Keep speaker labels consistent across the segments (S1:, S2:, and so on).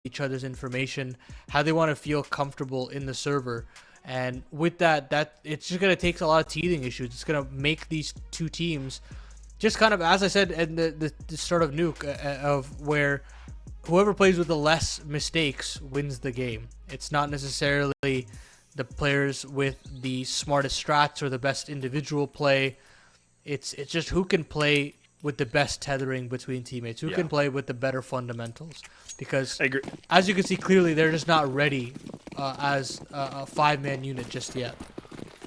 S1: each other's information, how they want to feel comfortable in the server. And with that it's just going to take a lot of teething issues. It's going to make these two teams just kind of, as I said in the start of Nuke, of where whoever plays with the less mistakes wins the game. It's not necessarily the players with the smartest strats or the best individual play. It's just who can play with the best tethering between teammates, who can play with the better fundamentals. Because as you can see clearly, they're just not ready as a five-man unit just yet.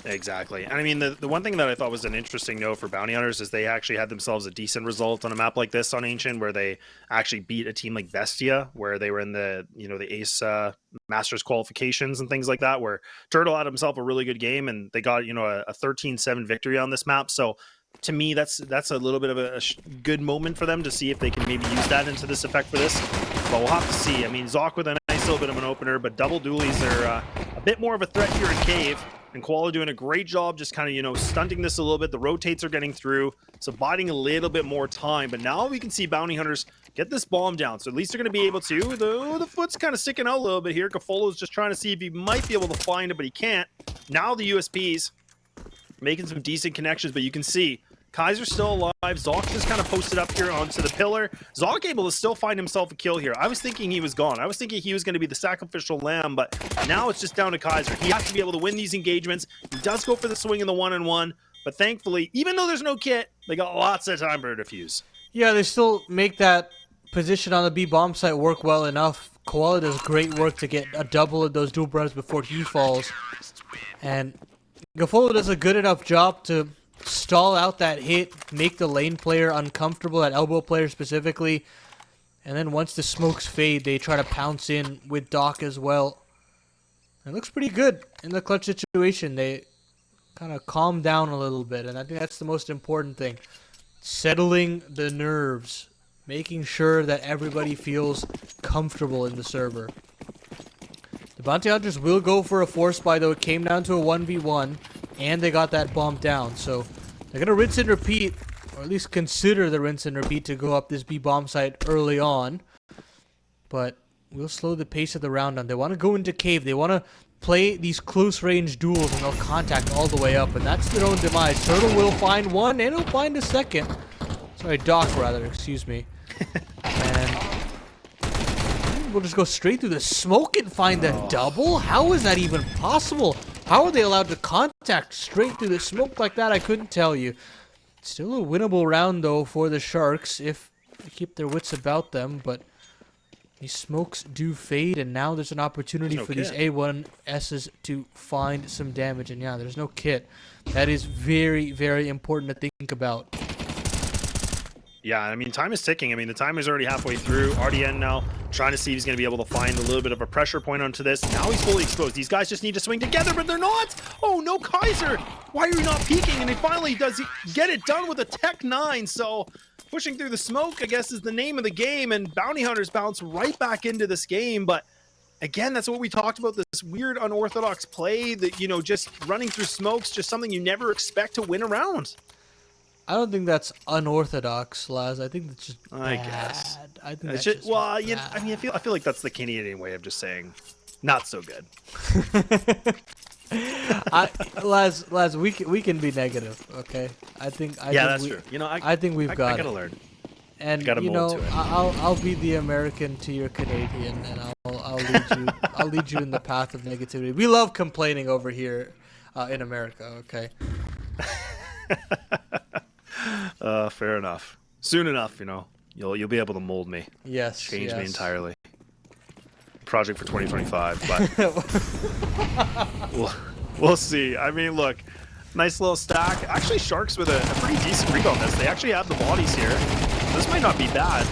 S2: Exactly. And I mean, the one thing that I thought was an interesting note for Bounty Hunters is they actually had themselves a decent result on a map like this on Ancient, where they actually beat a team like Bestia, where they were in the, the Ace Masters qualifications and things like that, where Turtle had himself a really good game, and they got, a 13-7 victory on this map. So to me, that's a little bit of a good moment for them to see if they can maybe use that into this effect for this. But we'll have to see. I mean, Zoc with a nice little bit of an opener, but double dualies are a bit more of a threat here in Cave. And Koala doing a great job just kind of, stunting this a little bit. The rotates are getting through, so biding a little bit more time. But now we can see Bounty Hunters get this bomb down. So at least they're going to be able to. The foot's kind of sticking out a little bit here. Cafolo's just trying to see if he might be able to find it, but he can't. Now the USPs making some decent connections, but you can see Kaiser's still alive. Zoc just kind of posted up here onto the pillar. Zoc able to still find himself a kill here. I was thinking he was gone. I was thinking he was going to be the sacrificial lamb, but now it's just down to Kaiser. He has to be able to win these engagements. He does go for the swing in the 1-on-1, but thankfully, even though there's no kit, they got lots of time for a defuse.
S1: Yeah, they still make that position on the B bomb site work well enough. Koala does great work to get a double of those dual brothers before he falls. And Gafolo does a good enough job to stall out that hit, make the lane player uncomfortable, that elbow player specifically. And then once the smokes fade, they try to pounce in with Doc as well. It looks pretty good in the clutch situation. They kind of calm down a little bit, and I think that's the most important thing. Settling the nerves, making sure that everybody feels comfortable in the server. The Bounty Hunters will go for a force buy, though. It came down to a 1v1, and they got that bomb down. So they're going to rinse and repeat, or at least consider the rinse and repeat to go up this B bomb site early on. But we'll slow the pace of the round down. They want to go into Cave. They want to play these close range duels, and they'll contact all the way up, and that's their own demise. Turtle will find one, and he'll find a second. Sorry, Doc, rather, excuse me. And we'll just go straight through the smoke and find the double? How is that even possible? How are they allowed to contact straight through the smoke like that? I couldn't tell you. Still a winnable round, though, for the Sharks if they keep their wits about them, but these smokes do fade, and now there's an opportunity for these A1Ss to find some damage. And yeah, there's no kit. That is very, very important to think about.
S2: Yeah, I mean, time is ticking. I mean, the timer's already halfway through. RDN now trying to see if he's going to be able to find a little bit of a pressure point onto this. Now he's fully exposed. These guys just need to swing together, but they're not. Oh, no, Kaiser. Why are you not peeking? And he finally does get it done with a Tech 9. So pushing through the smoke, I guess, is the name of the game. And Bounty Hunters bounce right back into this game. But again, that's what we talked about, this weird unorthodox play that, just running through smokes, just something you never expect to win a round.
S1: I don't think that's unorthodox, Laz. I think that's just bad.
S2: I guess.
S1: I think that's just
S2: well,
S1: bad.
S2: I mean, I feel like that's the Canadian way of just saying not so good.
S1: Laz, we can be negative, okay? I think
S2: that's true.
S1: I think we've got
S2: I gotta
S1: it.
S2: learn.
S1: And
S2: gotta mold to it.
S1: I'll be the American to your Canadian, and I'll lead you. I'll lead you in the path of negativity. We love complaining over here in America, okay?
S2: Fair enough. Soon enough, you'll be able to mold me.
S1: Yes.
S2: Change me entirely. Project for 2025, but we'll see. I mean, look, nice little stack. Actually, Sharks with a pretty decent rebound on this. They actually have the bodies here. This might not be bad.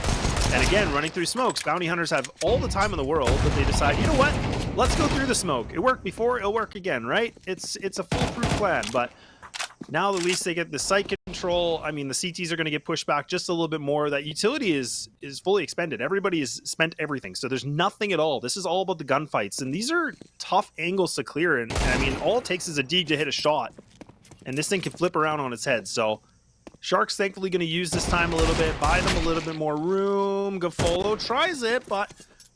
S2: And again, running through smokes. Bounty Hunters have all the time in the world, but they decide, you know what? Let's go through the smoke. It worked before, it'll work again, right? It's a foolproof plan, but now at least they get the site control. I mean, the CTs are going to get pushed back just a little bit more. That utility is fully expended. Everybody has spent everything, so there's nothing at all. This is all about the gunfights, and these are tough angles to clear. And I mean, all it takes is a dig to hit a shot, and this thing can flip around on its head. So Sharks thankfully going to use this time a little bit, buy them a little bit more room. Gafolo tries it, but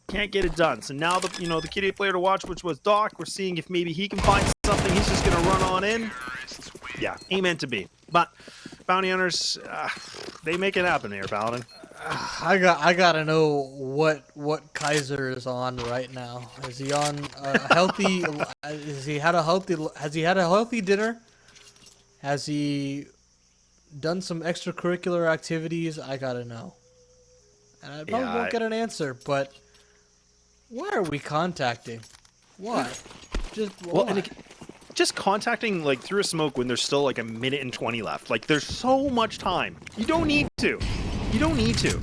S2: Can't get it done. So now the the KD player to watch, which was Doc, we're seeing if maybe he can find something. He's just gonna run on in. Yeah, ain't meant to be. But Bounty Hunters, they make it happen here, Paladin.
S1: I gotta know what Kaiser is on right now. Is he on a healthy? Has he had a healthy dinner? Has he done some extracurricular activities? I gotta know. And I probably won't get an answer, but why are we contacting? Why?
S2: Just contacting like through a smoke when there's still like a minute and 20 left. Like there's so much time. You don't need to. You don't need to.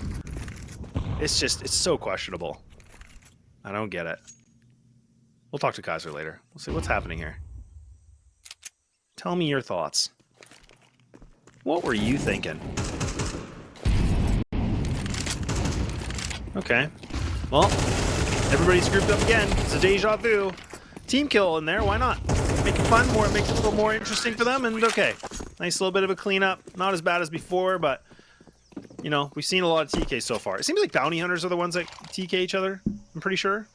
S2: It's so questionable. I don't get it. We'll talk to Kaiser later. We'll see what's happening here. Tell me your thoughts. What were you thinking? Okay. Well, everybody's grouped up again. It's a deja vu. Team kill in there. Why not? Make it fun. It makes it a little more interesting for them. And okay. Nice little bit of a cleanup. Not as bad as before, but we've seen a lot of TKs so far. It seems like bounty hunters are the ones that TK each other. I'm pretty sure.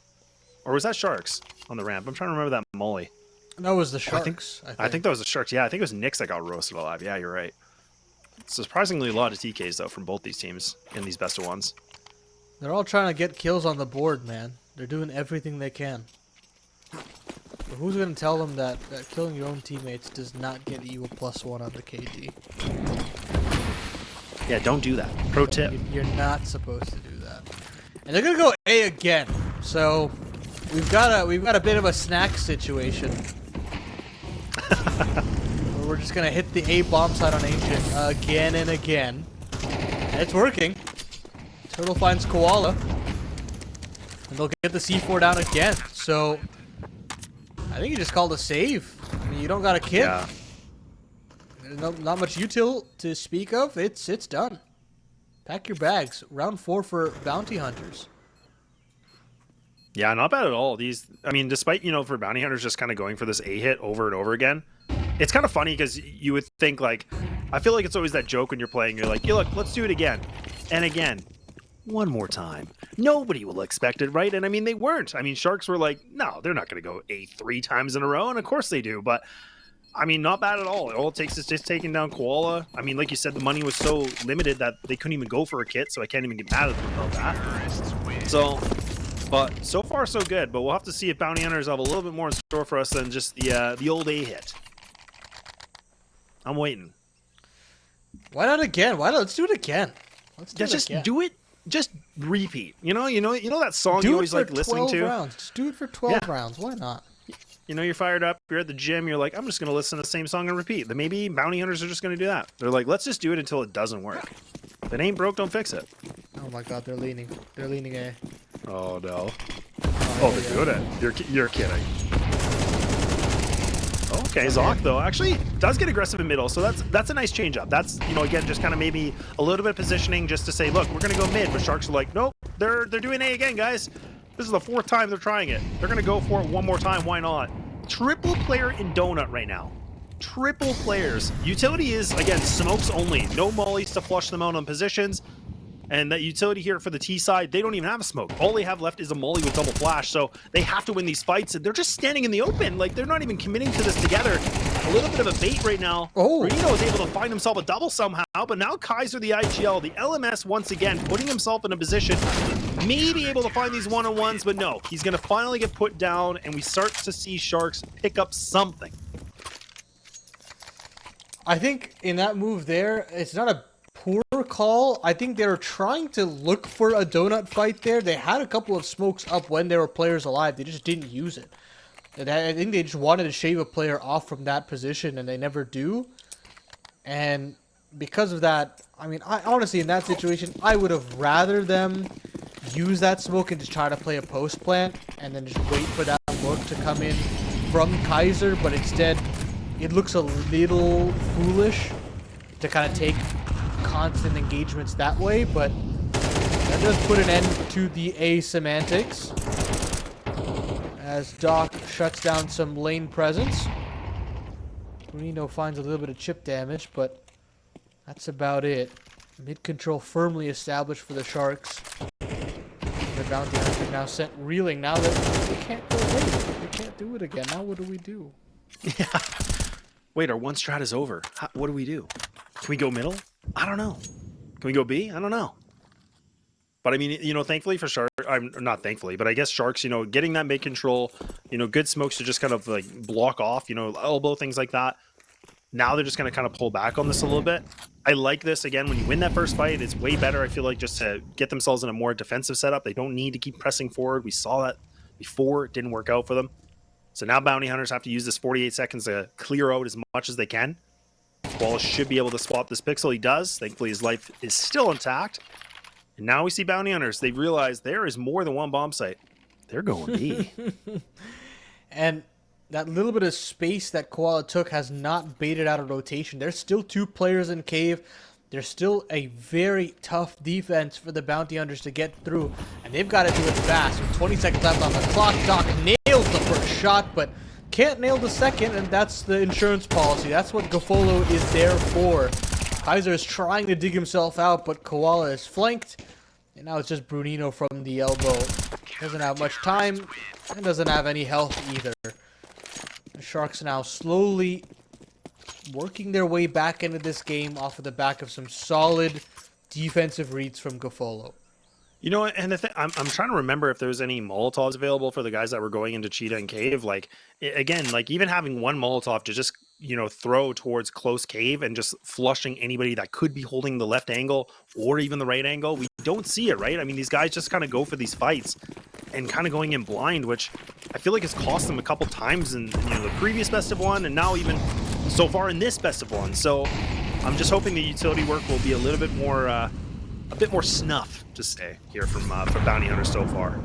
S2: Or was that sharks on the ramp? I'm trying to remember that molly.
S1: That was the sharks.
S2: I think that was the sharks. Yeah, I think it was Nyx that got roasted alive. Yeah, you're right. Surprisingly, a lot of TKs though from both these teams in these best of ones.
S1: They're all trying to get kills on the board, man. They're doing everything they can. But who's going to tell them that killing your own teammates does not get you a +1 on the KD?
S2: Yeah, don't do that. Pro tip.
S1: You're not supposed to do that. And they're going to go A again. So we've got a bit of a snack situation. Where we're just going to hit the A bomb site on Ancient again and again. And it's working. Turtle finds Koala. And they'll get the C4 down again. So I think you just called a save. I mean, you don't got a kit.
S2: Yeah.
S1: There's not much util to speak of. It's done. Pack your bags. Round 4 for bounty hunters.
S2: Yeah, not bad at all. Despite, for bounty hunters just kind of going for this A hit over and over again, it's kind of funny because you would think, like, I feel like it's always that joke when you're playing. You're like, yeah, look, let's do it again. And again. One more time. Nobody will expect it, right? And I mean, they weren't. I mean, Sharks were like, no, they're not going to go A 3 times in a row. And of course they do. But, I mean, not bad at all. All it takes is just taking down Koala. I mean, like you said, the money was so limited that they couldn't even go for a kit. So I can't even get mad at them about that. So, but so far, so good. But we'll have to see if Bounty Hunters have a little bit more in store for us than just the old A hit. I'm waiting.
S1: Why not again? Let's do it again.
S2: Do it. Just repeat. You know that song you always like listening to?
S1: Rounds. Just do it for 12 rounds. Why not?
S2: You're fired up. You're at the gym. You're like, I'm just going to listen to the same song and repeat. Then maybe bounty hunters are just going to do that. They're like, let's just do it until it doesn't work. If it ain't broke, don't fix it.
S1: Oh my God, they're leaning. They're leaning A.
S2: Oh no. They're doing it. You're kidding. Okay, Zoc though actually does get aggressive in middle, so that's a nice change up. That's again just kind of maybe a little bit of positioning just to say, look, we're gonna go mid, but Sharks are like, nope, they're doing A again, guys. This is the 4th time they're trying it. They're gonna go for it one more time. Why not? Triple player in Donut right now. Triple players. Utility is again smokes only. No mollies to flush them out on positions. And that utility here for the T side, they don't even have a smoke. All they have left is a molly with double flash, so they have to win these fights, and they're just standing in the open. Like, they're not even committing to this together. A little bit of a bait right now.
S1: Oh.
S2: Reno is able to find himself a double somehow, but now Kaiser, the IGL, the LMS once again, putting himself in a position, maybe able to find these one-on-ones, but no. He's going to finally get put down, and we start to see Sharks pick up something.
S1: I think in that move there, it's not a poor call. I think they were trying to look for a donut fight there. They had a couple of smokes up when there were players alive. They just didn't use it. And I think they just wanted to shave a player off from that position, and they never do. And because of that, I mean, honestly, in that situation, I would have rather them use that smoke and just try to play a post plant and then just wait for that look to come in from Kaiser. But instead, it looks a little foolish to kind of take constant engagements that way, but that does put an end to the A semantics as Doc shuts down some lane presence. Reno finds a little bit of chip damage, but that's about it. Mid control firmly established for the Sharks. But Bounty Hunters now sent reeling. Now that they can't go late. They can't do it again. Now what do we do?
S2: Yeah. Wait, our one strat is over. What do we do? Can we go middle? I don't know. Can we go B? I don't know. But I mean, you know, thankfully for Shark, I'm not thankfully, but I guess Sharks, you know, getting that mid control, you know, good smokes to just kind of like block off, you know, elbow, things like that. Now they're just going to kind of pull back on this a little bit. I like this. Again, when you win that first fight, it's way better, I feel like, just to get themselves in a more defensive setup. They don't need to keep pressing forward. We saw that before. It didn't work out for them. So now Bounty Hunters have to use this 48 seconds to clear out as much as they can. Wallace should be able to swap this pixel. He does. Thankfully, his life is still intact. And now we see Bounty Hunters. They realize there is more than one bomb site. They're going B.
S1: And that little bit of space that Koala took has not baited out a rotation. There's still 2 players in cave. There's still a very tough defense for the Bounty Hunters to get through. And they've got to do it fast. With 20 seconds left on the clock, Doc nails the first shot, but can't nail the second, and that's the insurance policy. That's what Gafolo is there for. Kaiser is trying to dig himself out, but Koala is flanked. And now it's just Brunino from the elbow. Doesn't have much time, and doesn't have any health either. The Sharks now slowly working their way back into this game off of the back of some solid defensive reads from Gafolo.
S2: You know, and the thing, I'm trying to remember if there's any Molotovs available for the guys that were going into Cheetah and Cave. Like, again, like even having one Molotov to just, you know, throw towards close cave and just flushing anybody that could be holding the left angle or even the right angle. We don't see it, right? I mean, these guys just kind of go for these fights and kind of going in blind, which I feel like has cost them a couple times in, you know, the previous best of one and now even so far in this best of one. So I'm just hoping the utility work will be a little bit more snuff to say here from Bounty Hunters so far.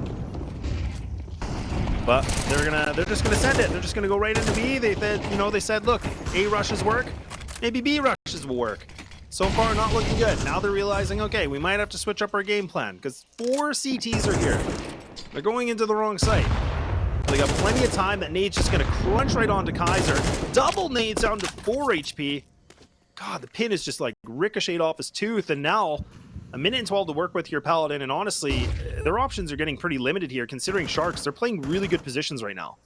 S2: But they're just gonna send it. They're just gonna go right into B. They said, look, A rushes work, maybe B rushes will work. So far, not looking good. Now they're realizing, okay, we might have to switch up our game plan because 4 CTs are here. They're going into the wrong site. They got plenty of time. That nade's just gonna crunch right onto Kaiser. Double nades down to 4 HP. God, the pin is just like ricocheted off his tooth, and now a minute and 12 to work with here, Paladin, and honestly, their options are getting pretty limited here, considering Sharks. They're playing really good positions right now.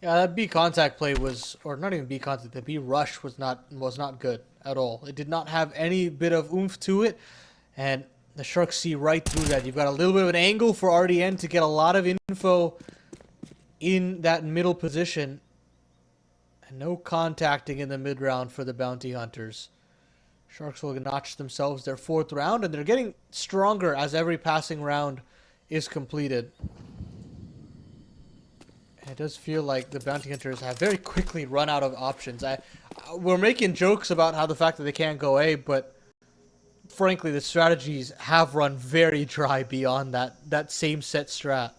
S1: Yeah, that B contact play was, or not even B contact, the B rush was not good at all. It did not have any bit of oomph to it, and the Sharks see right through that. You've got a little bit of an angle for RDN to get a lot of info in that middle position, and no contacting in the mid round for the Bounty Hunters. Sharks will notch themselves their 4th round, and they're getting stronger as every passing round is completed. And it does feel like the Bounty Hunters have very quickly run out of options. We're making jokes about how the fact that they can't go A, but frankly, the strategies have run very dry beyond that same set strat.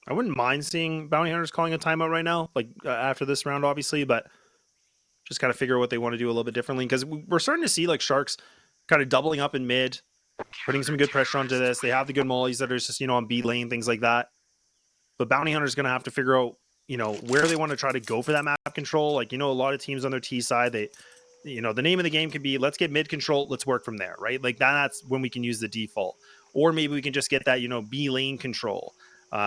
S2: I wouldn't mind seeing Bounty Hunters calling a timeout right now, like after this round, obviously, but just kind of figure what they want to do a little bit differently, because we're starting to see like Sharks kind of doubling up in mid, putting some good pressure onto this. They have the good mollies that are just, you know, on B lane, things like that. But Bounty Hunters going to have to figure out, you know, where they want to try to go for that map control. Like, you know, a lot of teams on their T side, they, you know, the name of the game could be, let's get mid control, let's work from there, right? Like that's when we can use the default. Or maybe we can just get that, you know, B lane control.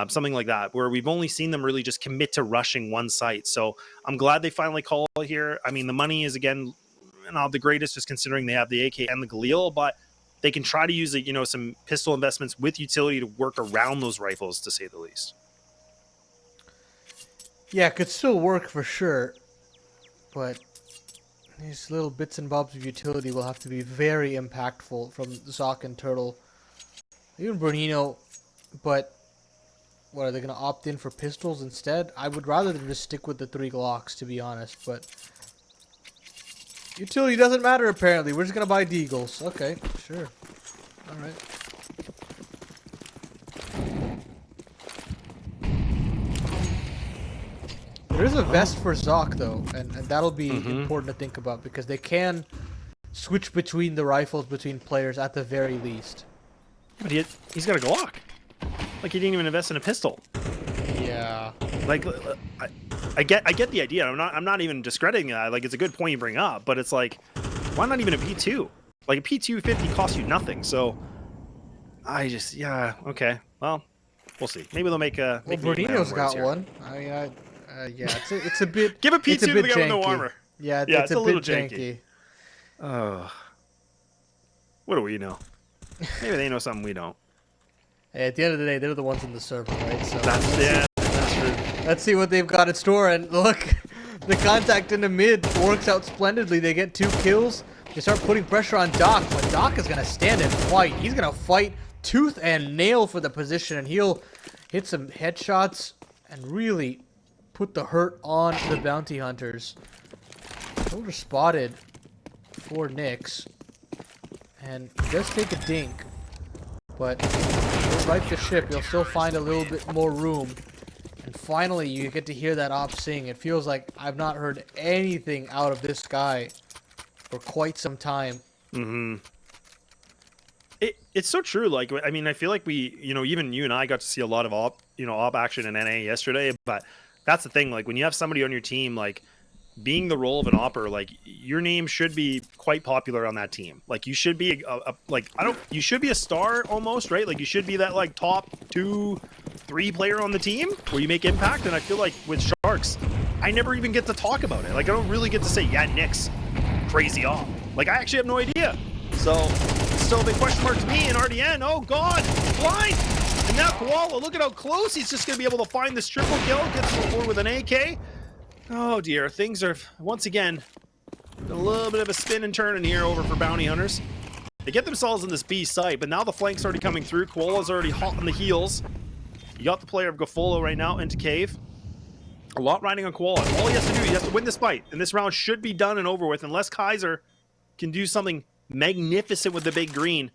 S2: Something like that, where we've only seen them really just commit to rushing one site. So I'm glad they finally call it here. I mean, the money is, again, not the greatest, just considering they have the AK and the Galil, but they can try to use, you know, some pistol investments with utility to work around those rifles, to say the least.
S1: Yeah, it could still work for sure, but these little bits and bobs of utility will have to be very impactful from Zoc and Turtle. Even Bernino, but what, are they going to opt in for pistols instead? I would rather than just stick with the 3 Glocks, to be honest, but utility doesn't matter apparently. We're just going to buy Deagles. Okay, sure. Alright. There is a vest for Zoc though, and that'll be important to think about, because they can switch between the rifles between players at the very least.
S2: But he's got a Glock. Like, he didn't even invest in a pistol.
S1: Yeah.
S2: Like, I get the idea. I'm not even discrediting that. Like, it's a good point you bring up, but it's like, why not even a P2? Like, a P250 costs you nothing. So I just, yeah, okay. Well, we'll see. Maybe they'll make a.
S1: Well, Bernino's got one. I mean, yeah, it's a bit.
S2: Give a P2 to the guy with no
S1: janky.
S2: armor.
S1: Yeah,
S2: Yeah,
S1: it's a
S2: little
S1: bit
S2: janky. Oh, what do we know? Maybe they know something we don't.
S1: Hey, at the end of the day, they're the ones in the server, right? So
S2: That's true.
S1: let's see what they've got in store. And look, the contact in the mid works out splendidly. They get 2 kills. They start putting pressure on Doc, but Doc is gonna stand and fight. He's gonna fight tooth and nail for the position, and he'll hit some headshots and really put the hurt on the bounty hunters. Shoulder spotted for Nyx, and he does take a dink, but he'll right the ship. He'll still find a little bit more room, and finally you get to hear that op sing. It feels like I've not heard anything out of this guy for quite some time.
S2: Mm-hmm. It's so true. Like, I mean, I feel like we, even you and I got to see a lot of op action in NA yesterday. But that's the thing. Like, when you have somebody on your team, like, being the role of an opper, like, your name should be quite popular on that team. Like, you should be you should be a star almost, right? Like, you should be that like top 2, 3 player on the team where you make impact. And I feel like with Sharks, I never even get to talk about it. Like, I don't really get to say, yeah, Nyx, crazy op. Like, I actually have no idea. So, still a big question mark to me in RDN. Oh, God, blind. And now Koala, look at how close he's just going to be able to find this triple kill. Gets on board with an AK. Oh, dear. Things are, once again, a little bit of a spin and turn in here over for Bounty Hunters. They get themselves in this B site, but now the flank's already coming through. Koala's already hot on the heels. You got the player of Gafolo right now into Cave. A lot riding on Koala. All he has to do, he has to win this fight. And this round should be done and over with, unless Kaiser can do something magnificent with the big green.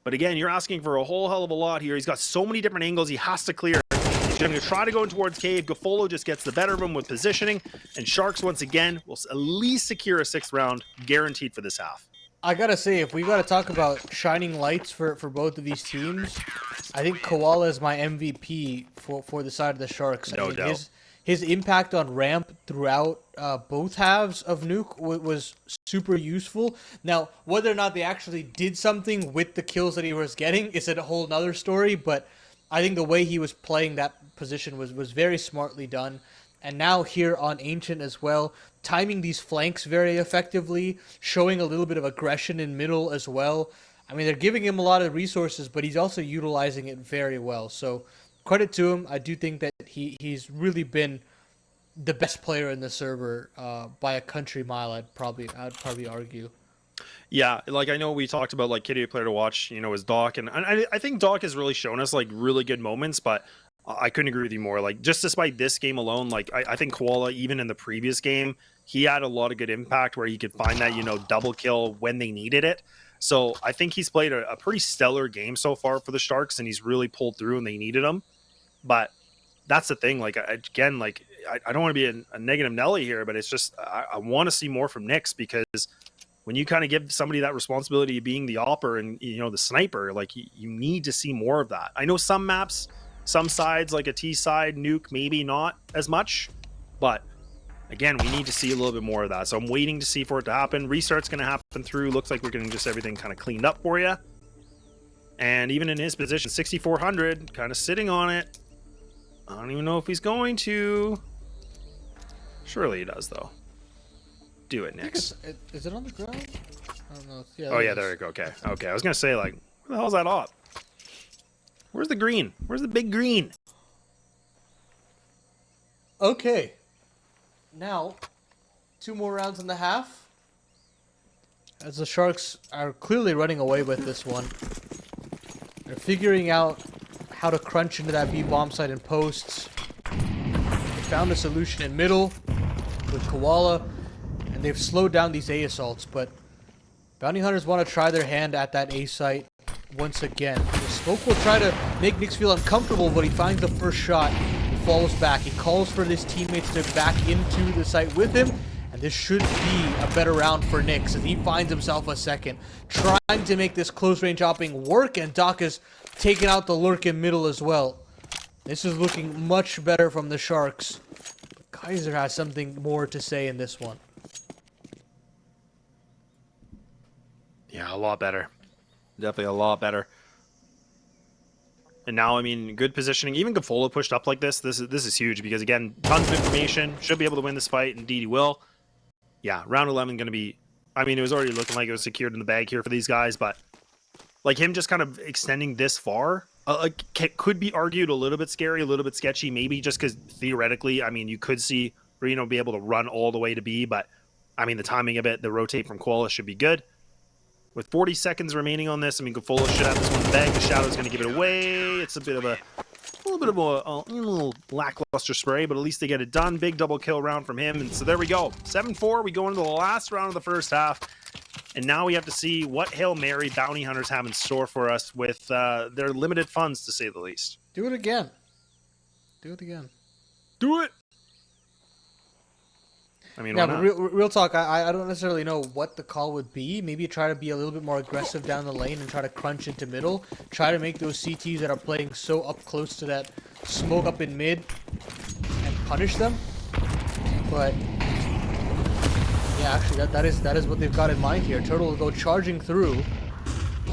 S2: But again, you're asking for a whole hell of a lot here. He's got so many different angles he has to clear. He's going to try to go towards Cave. Gafolo just gets the better of him with positioning. And Sharks, once again, will at least secure a 6th round, guaranteed for this half.
S1: I gotta say, if we gotta talk about shining lights for both of these teams, I think Koala is my MVP for the side of the Sharks.
S2: No doubt.
S1: His impact on ramp throughout both halves of Nuke was super useful. Now, whether or not they actually did something with the kills that he was getting is a whole nother story, but I think the way he was playing that position was very smartly done. And now here on Ancient as well, timing these flanks very effectively, showing a little bit of aggression in middle as well. I mean, they're giving him a lot of resources, but he's also utilizing it very well. So credit to him. I do think that he's really been the best player in the server by a country mile. I'd probably argue.
S2: Yeah, like, I know we talked about like Kitty player to watch, is Doc, and I think Doc has really shown us like really good moments, but I couldn't agree with you more. Like, just despite this game alone, like I think Koala, even in the previous game, he had a lot of good impact where he could find that double kill when they needed it. So I think he's played a pretty stellar game so far for the Sharks, and he's really pulled through, and they needed him. But that's the thing. Like, again, like I don't want to be a negative Nelly here, but it's just I want to see more from Nyx, because when you kind of give somebody that responsibility of being the opper and the sniper, like you need to see more of that. I know some maps, some sides like a T side Nuke, maybe not as much, but again, we need to see a little bit more of that. So I'm waiting to see for it to happen. Restart's going to happen through. Looks like we're getting just everything kind of cleaned up for you. And even in his position, 6,400, kind of sitting on it. I don't even know if he's going to. Surely he does, though. Do it, Nyx.
S1: Is it on the ground? I don't know. Yeah,
S2: oh, yeah, there you go. Okay. I was going to say, like, where the hell's that op? Where's the green? Where's the big green?
S1: Okay. Now, 2 more rounds in the half. As the Sharks are clearly running away with this one. They're figuring out how to crunch into that B bomb site in posts. They found a solution in middle with Koala, and they've slowed down these A assaults, but Bounty Hunters want to try their hand at that A site once again. The smoke will try to make Nyx feel uncomfortable, but he finds the first shot. He falls back. He calls for his teammates to back into the site with him, and this should be a better round for Nyx as he finds himself a second, trying to make this close range hopping work, and Doc is taking out the lurk in middle as well. This is looking much better from the Sharks. Kaiser has something more to say in this one.
S2: Yeah, a lot better. Definitely a lot better. And now, I mean, good positioning. Even Gafola pushed up like this. This is huge because, again, tons of information. Should be able to win this fight. Indeed, he will. Yeah, round 11 going to be... I mean, it was already looking like it was secured in the bag here for these guys, but like him just kind of extending this far could be argued a little bit scary, a little bit sketchy, maybe just because theoretically, I mean, you could see Reno be able to run all the way to B, but I mean, the timing of it, the rotate from Koala should be good. With 40 seconds remaining on this, I mean, Gafola should have this one in the bag. The Shadow's going to give it away. It's a little bit of a little lackluster spray, but at least they get it done. Big double kill round from him. And so there we go. 7-4. We go into the last round of the first half. And now we have to see what Hail Mary bounty hunters have in store for us with their limited funds, to say the least.
S1: Do it again. Do it again.
S2: Do it! I mean,
S1: yeah, but real talk, I don't necessarily know what the call would be. Maybe try to be a little bit more aggressive down the lane and try to crunch into middle. Try to make those CTs that are playing so up close to that smoke up in mid and punish them. But yeah, actually, that is what they've got in mind here. Turtle will go charging through.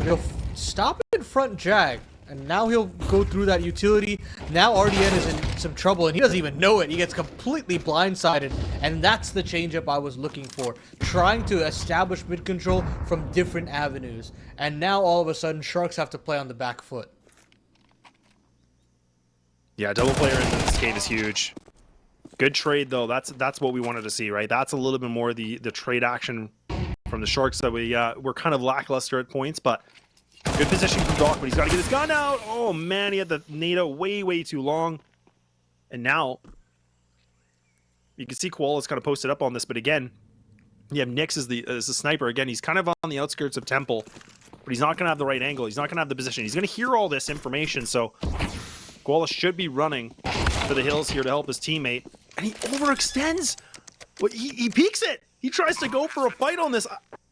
S1: He'll stop in front Jag. And now he'll go through that utility. Now RDN is in some trouble, and he doesn't even know it. He gets completely blindsided, and that's the changeup I was looking for. Trying to establish mid control from different avenues. And now all of a sudden, Sharks have to play on the back foot.
S2: Yeah, double player into this game is huge. Good trade, though. That's what we wanted to see, right? That's a little bit more the trade action from the Sharks that we're kind of lackluster at points, but... Good position from Doc, but he's got to get his gun out. Oh, man, he had the NATO way too long. And now, you can see Koala's kind of posted up on this, but again, you have Nyx as the sniper. Again, he's kind of on the outskirts of Temple, but he's not going to have the right angle. He's not going to have the position. He's going to hear all this information, so Koala should be running for the hills here to help his teammate. And he overextends. Well, he peeks it. He tries to go for a fight on this.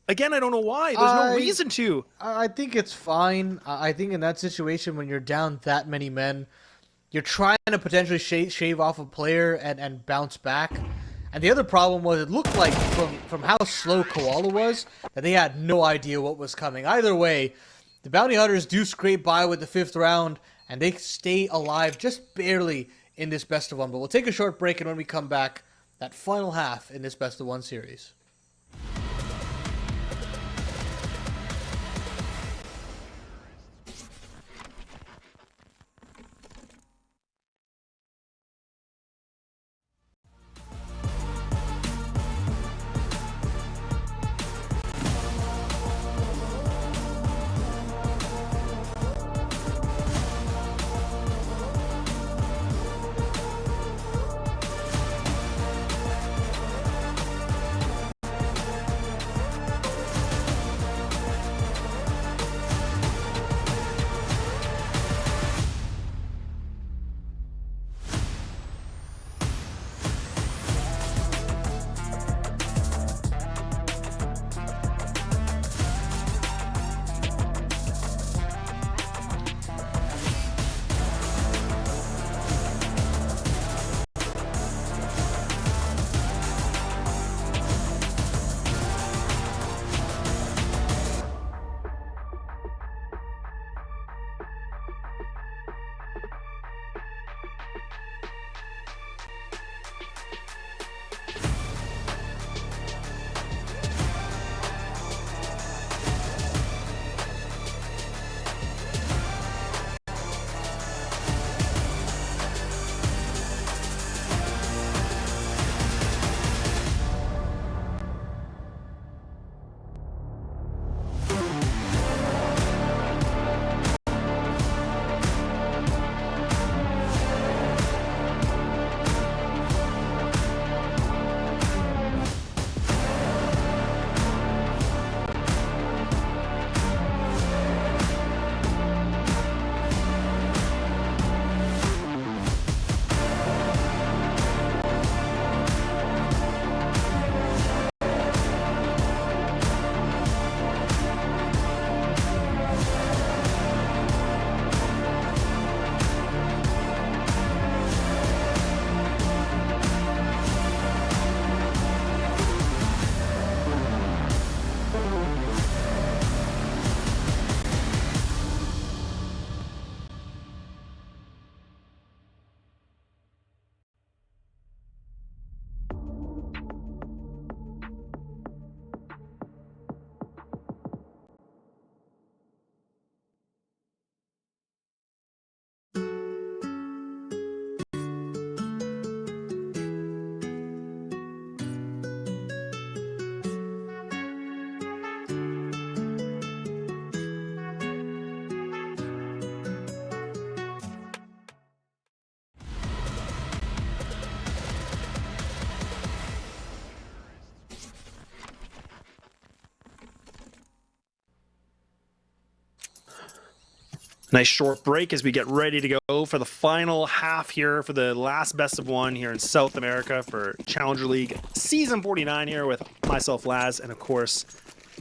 S2: Again, I don't know why. There's no reason to.
S1: I think it's fine. I think in that situation, when you're down that many men, you're trying to potentially shave off a player and bounce back. And the other problem was it looked like from how slow Koala was that they had no idea what was coming. Either way, the Bounty Hunters do scrape by with the 5th round, and they stay alive just barely in this best of one. But we'll take a short break, and when we come back, that final half in this best of one series.
S2: Nice short break as we get ready to go for the final half here for the last best of one here in South America for Challenger League Season 49 here with myself, Laz, and of course,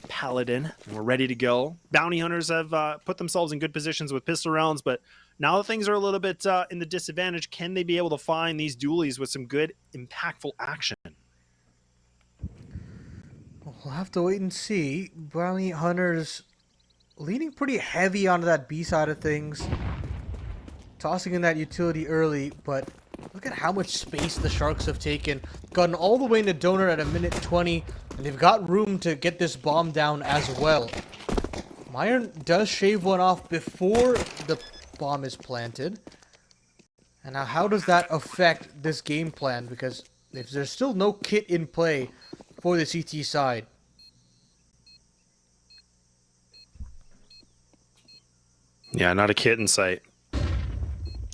S2: Paladin. And we're ready to go. Bounty Hunters have put themselves in good positions with pistol rounds, but now that things are a little bit in the disadvantage, can they be able to find these dualies with some good, impactful action?
S1: We'll have to wait and see. Bounty Hunters leaning pretty heavy onto that B side of things. Tossing in that utility early, but look at how much space the Sharks have taken. Gotten all the way into Donor at a minute 20, and they've got room to get this bomb down as well. Myron does shave one off before the bomb is planted. And now how does that affect this game plan? Because if there's still no kit in play for the CT side.
S2: Yeah, not a kit in sight.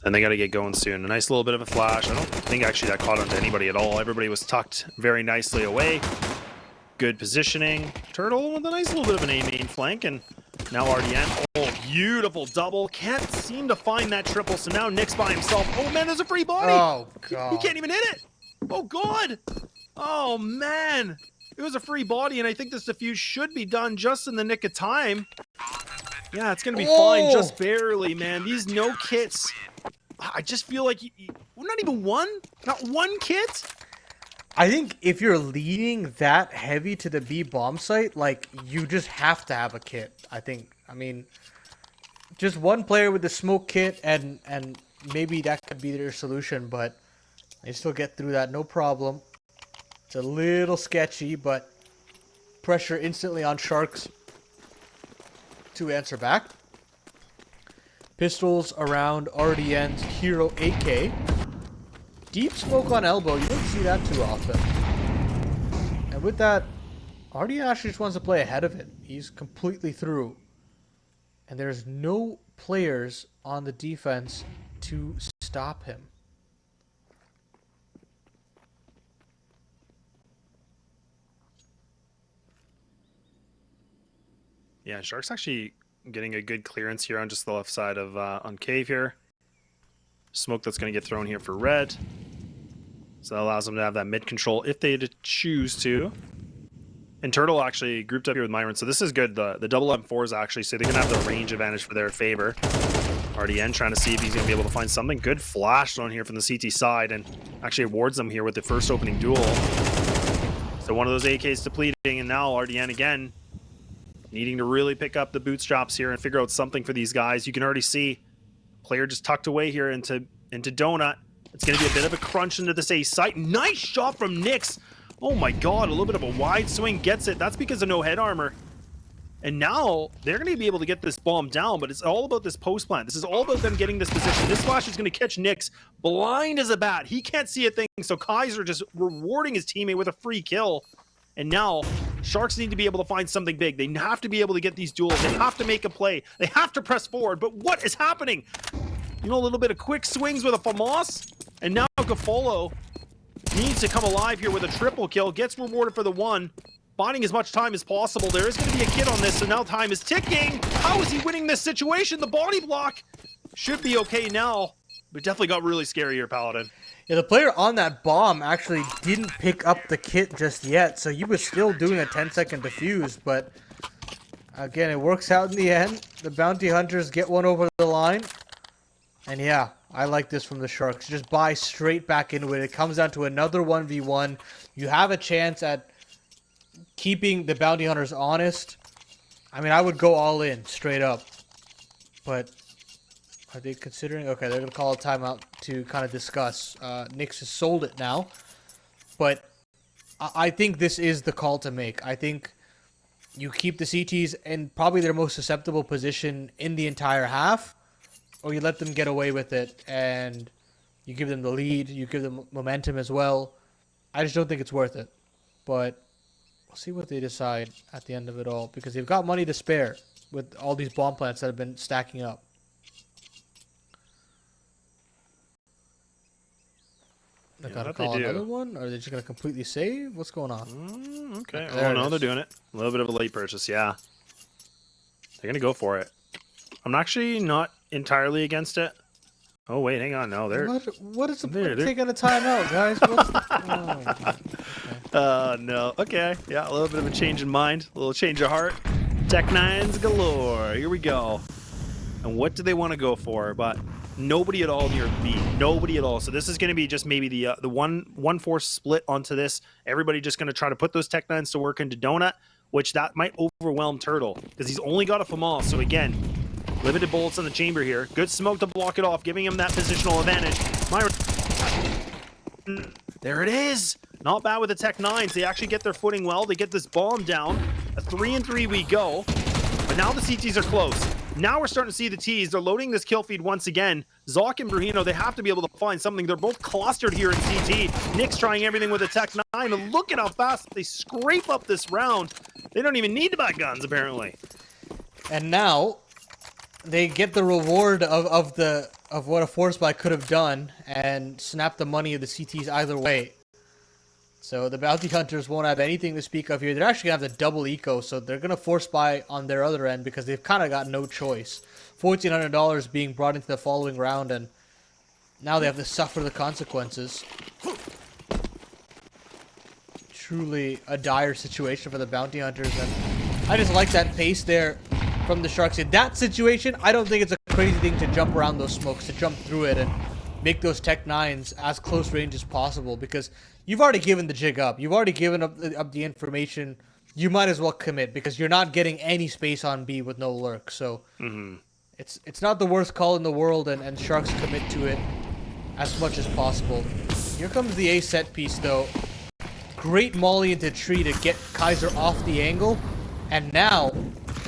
S2: And they got to get going soon. A nice little bit of a flash. I don't think actually that caught onto anybody at all. Everybody was tucked very nicely away. Good positioning. Turtle with a nice little bit of an A-main flank. And now RDN. Oh, beautiful double. Can't seem to find that triple. So now Nick's by himself. Oh, man, there's a free body.
S1: Oh, God.
S2: He can't even hit it. Oh, God. Oh, man. It was a free body, and I think this defuse should be done just in the nick of time. Yeah, it's going to be fine just barely, man. These no kits, I just feel like well, not even one? Not one kit?
S1: I think if you're leading that heavy to the B bomb site, like, you just have to have a kit, I think. I mean, just one player with the smoke kit, and maybe that could be their solution, but they still get through that, no problem. It's a little sketchy, but pressure instantly on Sharks to answer back. Pistols around RDN's Hero AK. Deep smoke on elbow. You don't see that too often. And with that, RDN actually just wants to play ahead of it. He's completely through. And there's no players on the defense to stop him.
S2: Yeah, Shark's actually getting a good clearance here on just the left side of on Cave here. Smoke that's going to get thrown here for red. So that allows them to have that mid control if they choose to. And Turtle actually grouped up here with Myron, so this is good. The double M4s actually, so they're going to have the range advantage for their favor. RDN trying to see if he's going to be able to find something. Good flash on here from the CT side, and actually awards them here with the first opening duel. So one of those AKs depleting, and now RDN again needing to really pick up the bootstraps here and figure out something for these guys. You can already see player just tucked away here into Donut. It's going to be a bit of a crunch into this A site. Nice shot from Nyx. Oh my God, a little bit of a wide swing, gets it. That's because of no head armor. And now they're going to be able to get this bomb down, but it's all about this post plant. This is all about them getting this position. This flash is going to catch Nyx blind as a bat. He can't see a thing, so Kaiser just rewarding his teammate with a free kill. And now Sharks need to be able to find something big. They have to be able to get these duels. They have to make a play. They have to press forward. But what is happening? You know, a little bit of quick swings with a FAMAS. And now Gafolo needs to come alive here with a triple kill. Gets rewarded for the one. Buying as much time as possible. There is going to be a kid on this, so now time is ticking. How is he winning this situation? The body block should be okay now. But definitely got really scary here, Paladin.
S1: Yeah, the player on that bomb actually didn't pick up the kit just yet, so he was still doing a 10-second defuse, but again, it works out in the end. The Bounty Hunters get one over the line, and yeah, I like this from the Sharks. Just buy straight back into it. It comes down to another 1v1. You have a chance at keeping the Bounty Hunters honest. I mean, I would go all in, straight up, but are they considering? Okay, they're going to call a timeout to kind of discuss. Nyx has sold it now. But I think this is the call to make. I think you keep the CTs in probably their most susceptible position in the entire half, or you let them get away with it and you give them the lead, you give them momentum as well. I just don't think it's worth it. But we'll see what they decide at the end of it all, because they've got money to spare with all these bomb plants that have been stacking up. They gotta call another one? Or are they just gonna completely save? What's going on?
S2: Okay. Oh no, they're doing it. A little bit of a late purchase, yeah. They're gonna go for it. I'm actually not entirely against it. Oh wait, hang on. No, they're
S1: What is the point of
S2: they're
S1: taking a timeout, guys? What's the...
S2: no. Okay. Yeah, a little bit of a change in mind, a little change of heart. Tech nines galore. Here we go. And what do they want to go for? But nobody at all near B. Nobody at all. So this is going to be just maybe the 1-4 split onto this. Everybody just going to try to put those Tech nines to work into Donut, which that might overwhelm Turtle because he's only got a Famal. So again, limited bullets in the chamber here. Good smoke to block it off, giving him that positional advantage. There it is. Not bad with the Tech 9s. They actually get their footing well. They get this bomb down. A 3-3 we go. But now the CTs are close. Now we're starting to see the Ts. They're loading this kill feed once again. Zoc and Brahino, they have to be able to find something. They're both clustered here in CT. Nick's trying everything with the Tech 9. And look at how fast they scrape up this round. They don't even need to buy guns, apparently.
S1: And now they get the reward of what a force buy could have done and snap the money of the CTs either way. So the bounty hunters won't have anything to speak of here. They're actually gonna have to double eco, so they're gonna force buy on their other end because they've kind of got no choice. $1,400 being brought into the following round, and now they have to suffer the consequences. Truly a dire situation for the bounty hunters, and I just like that pace there from the Sharks. In that situation, I don't think it's a crazy thing to jump around those smokes, to jump through it and make those Tech 9s as close range as possible, because you've already given the jig up. You've already given up the information. You might as well commit because you're not getting any space on B with no lurk. So it's not the worst call in the world, and Sharks commit to it as much as possible. Here comes the A set piece though. Great molly into tree to get Kaiser off the angle, and now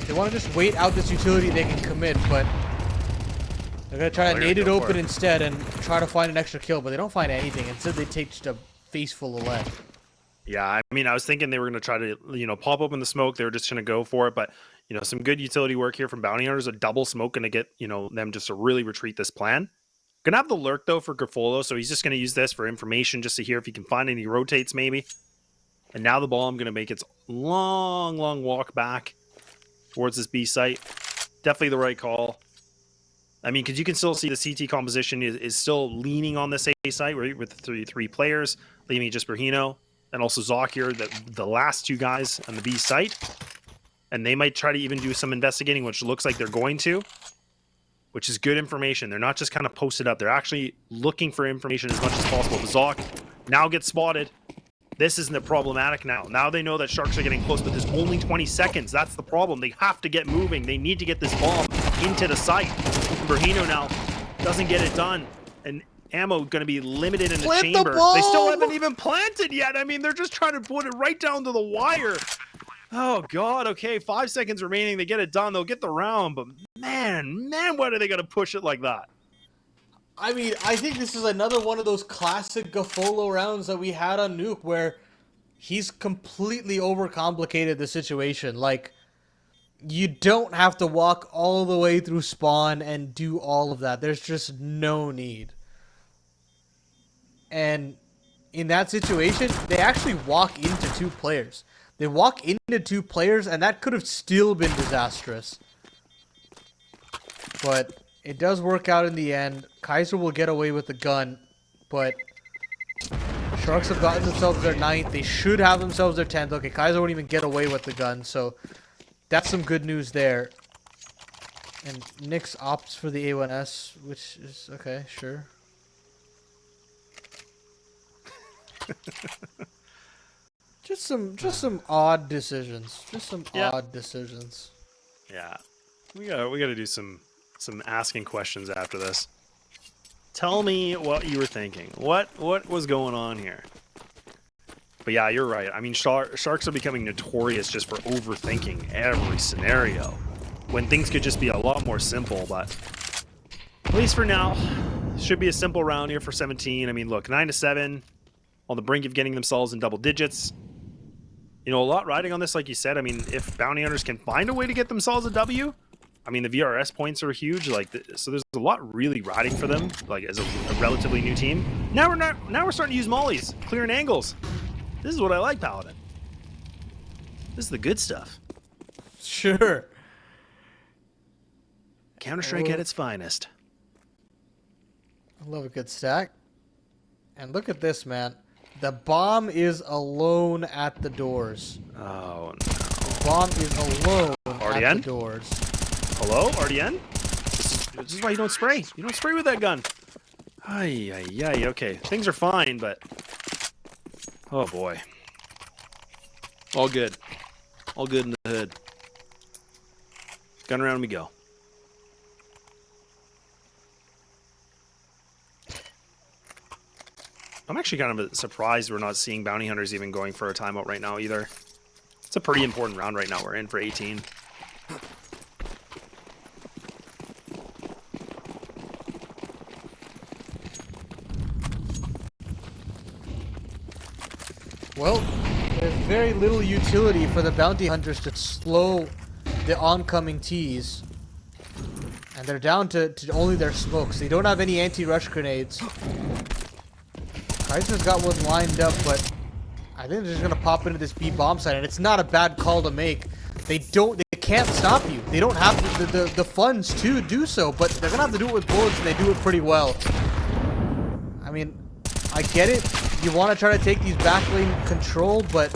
S1: they want to just wait out this utility. They can commit, but they're going to try to nade it open instead and try to find an extra kill, but they don't find anything. Instead, they take just a face full of lead.
S2: Yeah, I mean, I was thinking they were going to try to, pop open the smoke. They were just going to go for it, but, some good utility work here from Bounty Hunters. A double smoke going to get, them just to really retreat this plan. Going to have the lurk, though, for Grafolo, so he's just going to use this for information just to hear if he can find any rotates, maybe. And now the bomb going to make its long, long walk back towards this B site. Definitely the right call. I mean, because you can still see the CT composition is still leaning on this A site, right, with three players, leaving just Brahino and also Zoc here, the last two guys on the B site. And they might try to even do some investigating, which looks like they're going to, which is good information. They're not just kind of posted up. They're actually looking for information as much as possible. The Zoc now gets spotted. This isn't problematic now. Now they know that Sharks are getting close, but there's only 20 seconds. That's the problem. They have to get moving. They need to get this bomb into the site. Brahino now doesn't get it done. And ammo going to be limited in the chamber. They still haven't even planted yet. I mean, they're just trying to put it right down to the wire. Oh, God. Okay, 5 seconds remaining. They get it done. They'll get the round. But, man, why are they going to push it like that?
S1: I mean, I think this is another one of those classic Gafolo rounds that we had on Nuke where he's completely overcomplicated the situation. Like, you don't have to walk all the way through spawn and do all of that. There's just no need. And in that situation, they actually walk into two players. They walk into two players, and that could have still been disastrous. But it does work out in the end. Kaiser will get away with the gun, but Sharks have gotten themselves their 9th. They should have themselves their 10th. Okay, Kaiser won't even get away with the gun, so that's some good news there. And Nyx opts for the A1S, which is okay, sure. Just some odd decisions. Just some odd decisions.
S2: Yeah. We gotta do some asking questions after this. Tell me what you were thinking. What was going on here? But yeah, you're right. I mean, Sharks are becoming notorious just for overthinking every scenario when things could just be a lot more simple. But at least for now, should be a simple round here for 17. I mean, look, 9-7 on the brink of getting themselves in double digits. A lot riding on this, like you said. I mean, if Bounty Hunters can find a way to get themselves a W, I mean, the VRS points are huge. So there's a lot really riding for them, like as a relatively new team. Now we're starting to use mollies, clearing angles. This is what I like, Paladin. This is the good stuff.
S1: Sure.
S2: Counter-Strike at its finest.
S1: I love a good stack. And look at this, man. The bomb is alone at the doors.
S2: Oh, no.
S1: The bomb is alone
S2: RDN?
S1: at the doors.
S2: Hello, RDN? This is why you don't spray. You don't spray with that gun. Ay, ay, ay. Okay, things are fine, but... Oh, boy. All good. All good in the hood. Gun around we go. I'm actually kind of surprised we're not seeing bounty hunters even going for a timeout right now either. It's a pretty important round right now. We're in for 18.
S1: Well, there's very little utility for the bounty hunters to slow the oncoming T's. And they're down to only their smokes. They don't have any anti-rush grenades. Kaiser's got one lined up, but I think they're just gonna pop into this B bomb site, and it's not a bad call to make. They can't stop you. They don't have the funds to do so, but they're gonna have to do it with bullets, and they do it pretty well. I mean, I get it. You want to try to take these backlane control, but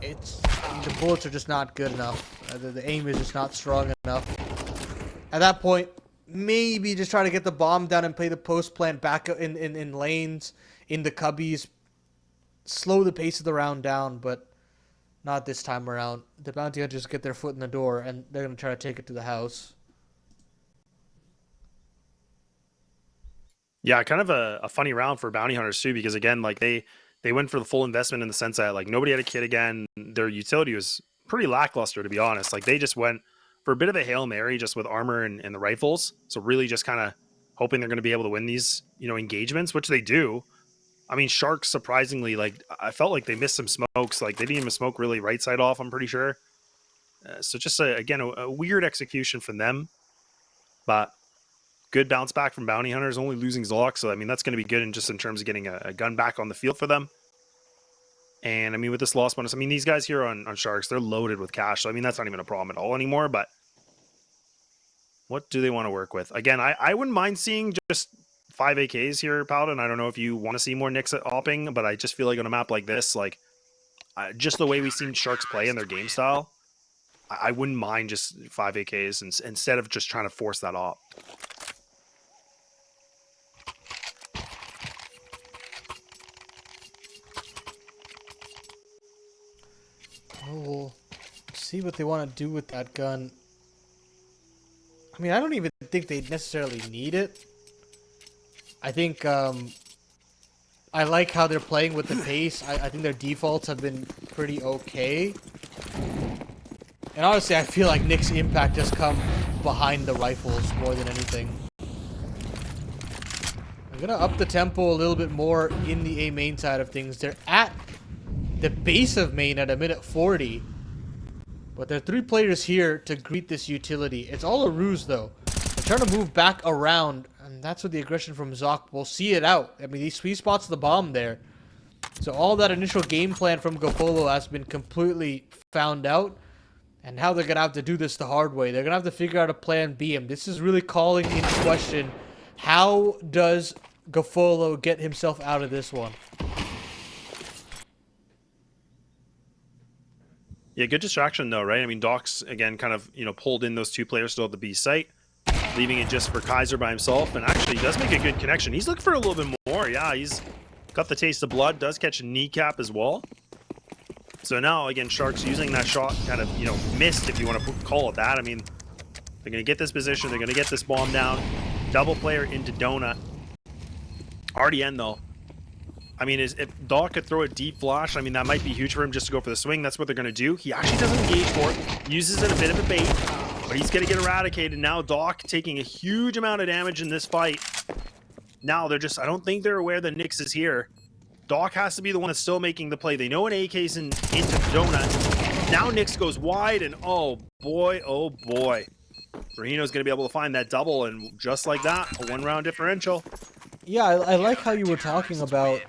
S1: the bullets are just not good enough. The aim is just not strong enough. At that point, maybe just try to get the bomb down and play the post plant back in lanes, in the cubbies. Slow the pace of the round down, but not this time around. The bounty hunters get their foot in the door, and they're going to try to take it to the house.
S2: Yeah, kind of a funny round for bounty hunters too, because again, like they went for the full investment in the sense that like nobody had a kit again. Their utility was pretty lackluster, to be honest. Like they just went for a bit of a Hail Mary just with armor and the rifles. So really just kind of hoping they're going to be able to win these, engagements, which they do. I mean, Sharks, surprisingly, like I felt like they missed some smokes. Like they didn't even smoke really right side off, I'm pretty sure. So just again, a weird execution from them, but good bounce back from bounty hunters, only losing Zolok. So I mean, that's going to be good in terms of getting a gun back on the field for them. And I mean, with this loss bonus, I mean, these guys here on Sharks, they're loaded with cash. So I mean, that's not even a problem at all anymore. But what do they want to work with? Again, I wouldn't mind seeing just 5 AKs here, Paladin. I don't know if you want to see more Nicks at hopping, but I just feel like on a map like this, like just the way we've seen Sharks play in their game style, I wouldn't mind just 5 AKs instead of just trying to force that op.
S1: Oh, we'll see what they want to do with that gun. I mean, I don't even think they necessarily need it. I think I like how they're playing with the pace. I think their defaults have been pretty okay. And honestly, I feel like Nick's impact has come behind the rifles more than anything. I'm going to up the tempo a little bit more in the A main side of things. They're at the base of main at a minute 40. But there are 3 players here to greet this utility. It's all a ruse, though. They're trying to move back around, and that's what the aggression from Zoc will see it out. I mean, he sweet spots the bomb there. So all that initial game plan from Gofolo has been completely found out. And now they're going to have to do this the hard way. They're going to have to figure out a plan B. And this is really calling into question, how does Gofolo get himself out of this one?
S2: Yeah, good distraction though, right? I mean, Doc's again kind of pulled in those 2 players still at the B site, leaving it just for Kaiser by himself, and actually does make a good connection. He's looking for a little bit more. Yeah, he's got the taste of blood. Does catch a kneecap as well. So now again, Sharks using that shot kind of missed, if you want to call it that. I mean, they're gonna get this position. They're gonna get this bomb down. Double player into Donut. RDN though. I mean, if Doc could throw a deep flash, I mean, that might be huge for him just to go for the swing. That's what they're going to do. He actually doesn't engage for it. Uses it a bit of a bait, but he's going to get eradicated. Now Doc taking a huge amount of damage in this fight. Now they're just, I don't think they're aware that Nyx is here. Doc has to be the one that's still making the play. They know an AK's into Donut. Now Nyx goes wide, and oh boy. Rahino's going to be able to find that double, and just like that, a 1-round differential.
S1: Yeah, I like how you were talking about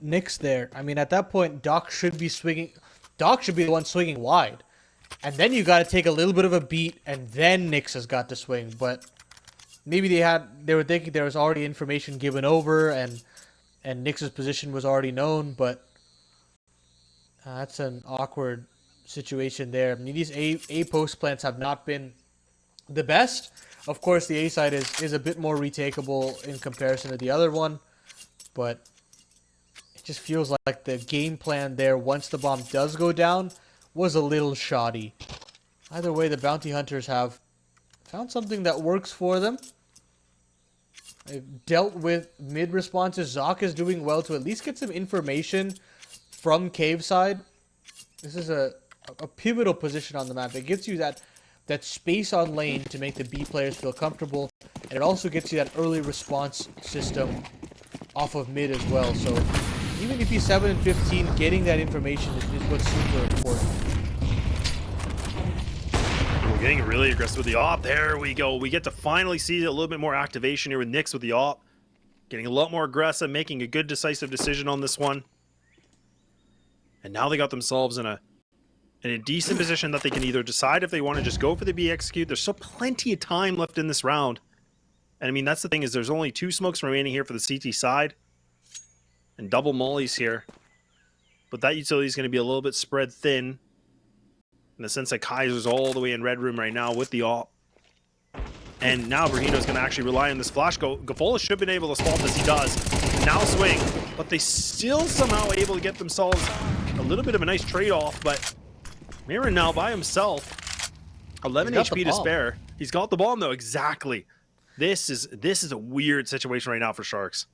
S1: Nyx there. I mean, at that point, Doc should be swinging. Doc should be the one swinging wide. And then you got to take a little bit of a beat, and then Nyx has got to swing. But maybe they were thinking there was already information given over, and Nyx's position was already known. But that's an awkward situation there. I mean, these A post plants have not been the best. Of course, the A side is a bit more retakeable in comparison to the other one, but it just feels like the game plan there, once the bomb does go down, was a little shoddy. Either way, the bounty hunters have found something that works for them. They've dealt with mid responses. Zoc is doing well to at least get some information from cave side. This is a pivotal position on the map. It gives you that space on lane to make the B players feel comfortable, and it also gets you that early response system off of mid as well. So even if he's 7 and 15, getting that information is what's super important.
S2: We're getting really aggressive with the op. There we go. We get to finally see a little bit more activation here with Nyx with the op. Getting a lot more aggressive, making a good decisive decision on this one. And now they got themselves in a decent position that they can either decide if they want to just go for the B execute. There's still plenty of time left in this round. And I mean, that's the thing, is there's only 2 smokes remaining here for the CT side. And double mollies here. But that utility is going to be a little bit spread thin. In the sense that Kaiser's all the way in red room right now with the op. And now Brahino's going to actually rely on this flash. Gafola should have been able to spot this. He does. Now swing. But they still somehow able to get themselves a little bit of a nice trade-off. But Mirren now by himself. 11 HP to spare. He's got the bomb though. Exactly. This is a weird situation right now for Sharks.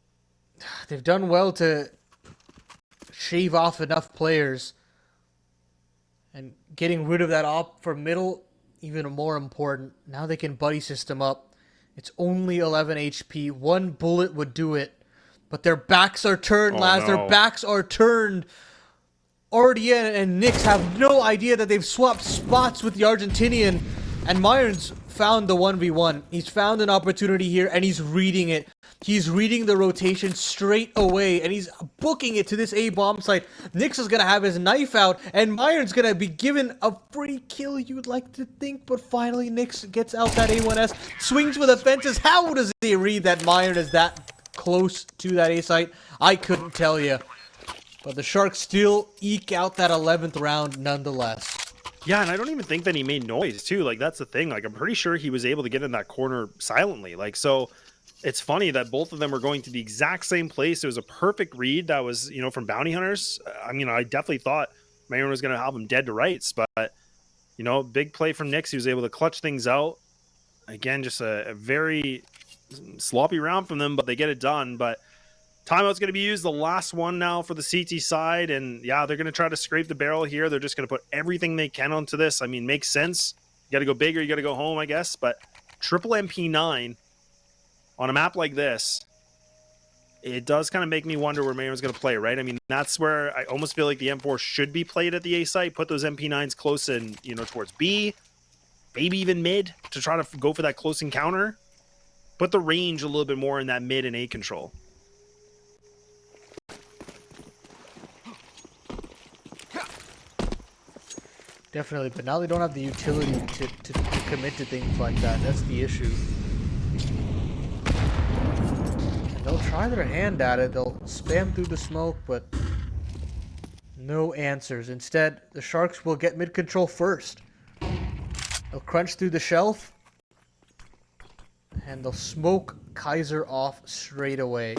S1: They've done well to shave off enough players. And getting rid of that op for middle, even more important. Now they can buddy system up. It's only 11 HP. 1 bullet would do it. But their backs are turned, lads. No. Their backs are turned. Ardian and Nyx have no idea that they've swapped spots with the Argentinian. And Myron's found the 1v1. He's found an opportunity here, and he's reading it. He's reading the rotation straight away, and he's booking it to this A bomb site. Nyx is going to have his knife out, and Myron's going to be given a free kill, you'd like to think, but finally Nyx gets out that A1S, swings for the fences. How does he read that Myron is that close to that A site? I couldn't tell you. But the Sharks still eke out that 11th round nonetheless.
S2: Yeah, and I don't even think that he made noise, too. Like, that's the thing. Like, I'm pretty sure he was able to get in that corner silently. Like, so it's funny that both of them were going to the exact same place. It was a perfect read that was, you know, from bounty hunters. I mean, I definitely thought Myron was going to have him dead to rights, but, you know, big play from Nyx. He was able to clutch things out. Again, just a very sloppy round from them, but they get it done. But timeout's going to be used, the last one now for the CT side, and yeah, they're going to try to scrape the barrel here. They're just going to put everything they can onto this. I mean, makes sense. You got to go big or you got to go home, I guess, but triple MP9 on a map like this, it does kind of make me wonder where Mayron's going to play, right? I mean, that's where I almost feel like the M4 should be played at the A site. Put those MP9s close and, you know, towards B, maybe even mid to try to go for that close encounter. Put the range a little bit more in that mid and A control.
S1: Definitely, but now they don't have the utility to commit to things like that. That's the issue. And they'll try their hand at it. They'll spam through the smoke, but no answers. Instead, the Sharks will get mid-control first. They'll crunch through the shelf, and they'll smoke Kaiser off straight away.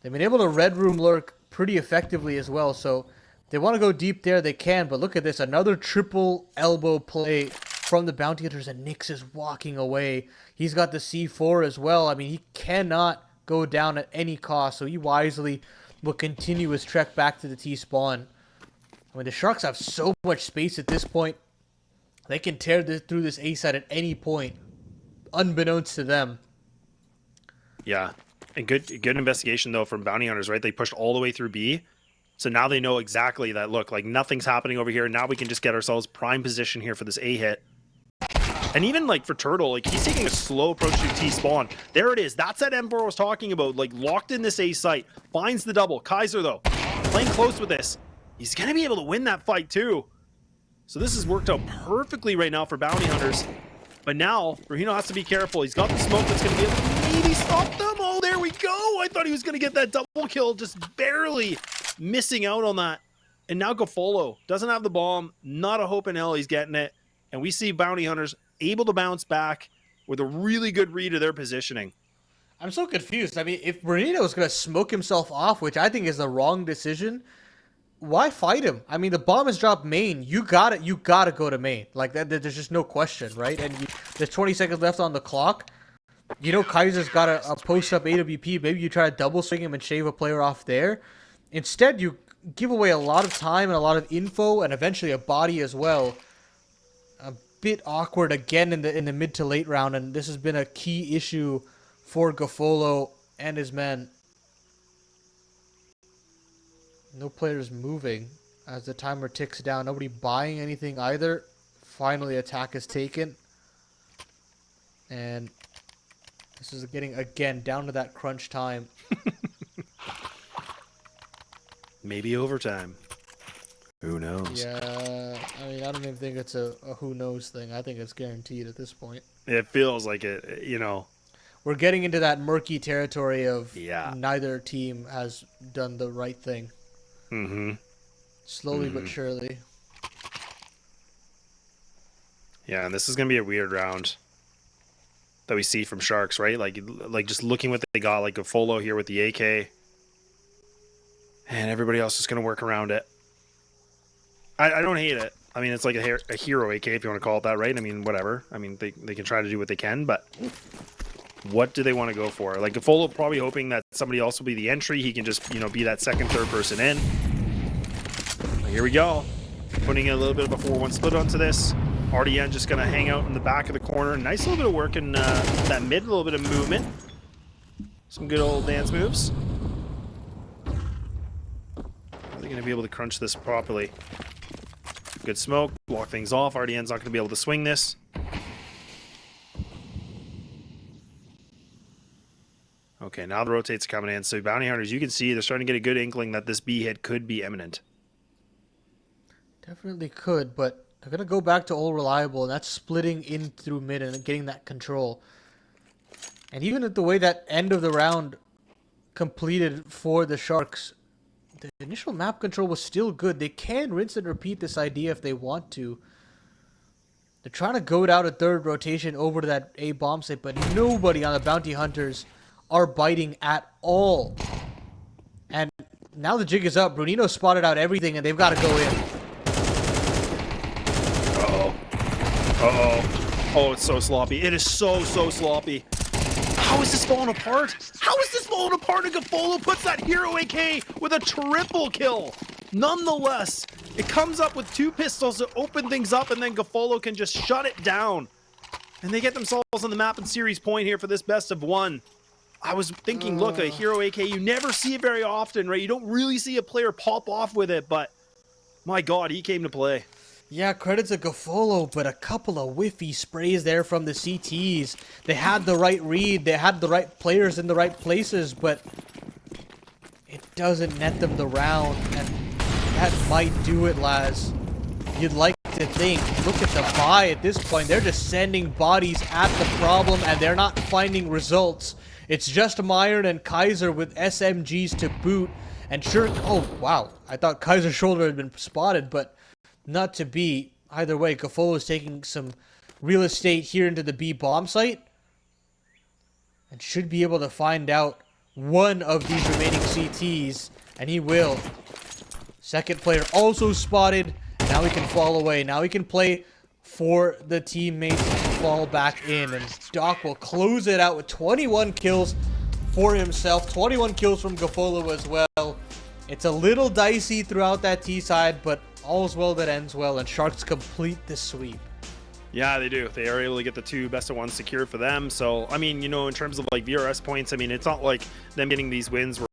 S1: They've been able to red room lurk pretty effectively as well, so they want to go deep there, they can, but look at this. Another triple elbow play from the bounty hunters, and Nyx is walking away. He's got the C4 as well. I mean, he cannot go down at any cost, so he wisely will continue his trek back to the T-spawn. I mean, the Sharks have so much space at this point. They can tear through this A side at any point, unbeknownst to them.
S2: Yeah, and good investigation, though, from bounty hunters, right? They pushed all the way through B. So now they know exactly that, look, like nothing's happening over here. Now we can just get ourselves prime position here for this A hit. And even like for Turtle, like he's taking a slow approach to T-spawn. There it is. That's that M4 I was talking about. Like locked in this A site. Finds the double. Kaiser though, playing close with this. He's going to be able to win that fight too. So this has worked out perfectly right now for Bounty Hunters. But now, Rahino has to be careful. He's got the smoke that's going to be able to maybe stop them. Oh, there we go. I thought he was going to get that double kill, just barely missing out on that. And now Gafolo doesn't have the bomb. Not a hope in hell he's getting it. And we see Bounty Hunters able to bounce back with a really good read of their positioning.
S1: I'm so confused. I mean, if Bernino is going to smoke himself off, which I think is the wrong decision, why fight him? I mean, the bomb is dropped main. You gotta go to main. Like that, there's just no question, right? And there's 20 seconds left on the clock. You know, Kaiser's got a post-up AWP. Maybe you try to double swing him and shave a player off there. Instead, you give away a lot of time and a lot of info, and eventually a body as well. A bit awkward again in the mid to late round, and this has been a key issue for Gafolo and his men. No players moving as the timer ticks down. Nobody buying anything either. Finally, attack is taken. And this is getting, again, down to that crunch time.
S2: Maybe overtime. Who knows?
S1: Yeah, I mean, I don't even think it's a who knows thing. I think it's guaranteed at this point.
S2: It feels like it, you know.
S1: We're getting into that murky territory of
S2: Yeah.
S1: neither team has done the right thing.
S2: Mm-hmm.
S1: Slowly but surely.
S2: Yeah, and this is gonna be a weird round that we see from Sharks, right? Like just looking what they got, like Gafolo here with the AK, and everybody else is gonna work around it. I don't hate it. I mean, it's like a hero AK, if you want to call it that, right? I mean, whatever. I mean, they can try to do what they can, but what do they want to go for? Like Gafolo probably hoping that somebody else will be the entry. He can just, you know, be that second, third person in. Here we go. Putting a little bit of a 4-1 split onto this. RDN just going to hang out in the back of the corner. Nice little bit of work in that mid, a little bit of movement. Some good old dance moves. Are they going to be able to crunch this properly? Good smoke. Block things off. RDN's not going to be able to swing this. Okay, now the rotates are coming in. So Bounty Hunters, you can see they're starting to get a good inkling that this B hit could be imminent.
S1: Definitely could, but they're going to go back to all reliable, and that's splitting in through mid and getting that control. And even at the way that end of the round completed for the Sharks, the initial map control was still good. They can rinse and repeat this idea if they want to. They're trying to goad out a third rotation over to that A bomb site, but nobody on the Bounty Hunters are biting at all. And now the jig is up. Brunino spotted out everything, and they've got to go in.
S2: Uh-oh. Uh-oh. Oh, it's so sloppy. It is so sloppy. How is this falling apart? How is this falling apart? And Gafolo puts that hero AK with a triple kill. Nonetheless, it comes up with 2 pistols to open things up, and then Gafolo can just shut it down. And they get themselves on the map in series point here for this best of 1. I was thinking, look, a hero AK, you never see it very often, right? You don't really see a player pop off with it, but my God, he came to play.
S1: Yeah, credit to Gafolo, but a couple of whiffy sprays there from the CTs. They had the right read, they had the right players in the right places, but it doesn't net them the round, and that might do it, Laz. You'd like to think. Look at the buy at this point. They're just sending bodies at the problem, and they're not finding results. It's just Myron and Kaiser with SMGs to boot. And sure, oh, wow. I thought Kaiser's shoulder had been spotted, but not to be. Either way, Gafolo is taking some real estate here into the B bomb site. And should be able to find out one of these remaining CTs. And he will. Second player also spotted. Now he can fall away. Now he can play for the teammates and fall back in. And Doc will close it out with 21 kills for himself. 21 kills from Gafolo as well. It's a little dicey throughout that T side, but all's well that ends well. And Sharks complete the sweep.
S2: Yeah, they do. They are able to get the 2 best of 1 secured for them. So, I mean, you know, in terms of like VRS points, I mean, it's not like them getting these wins were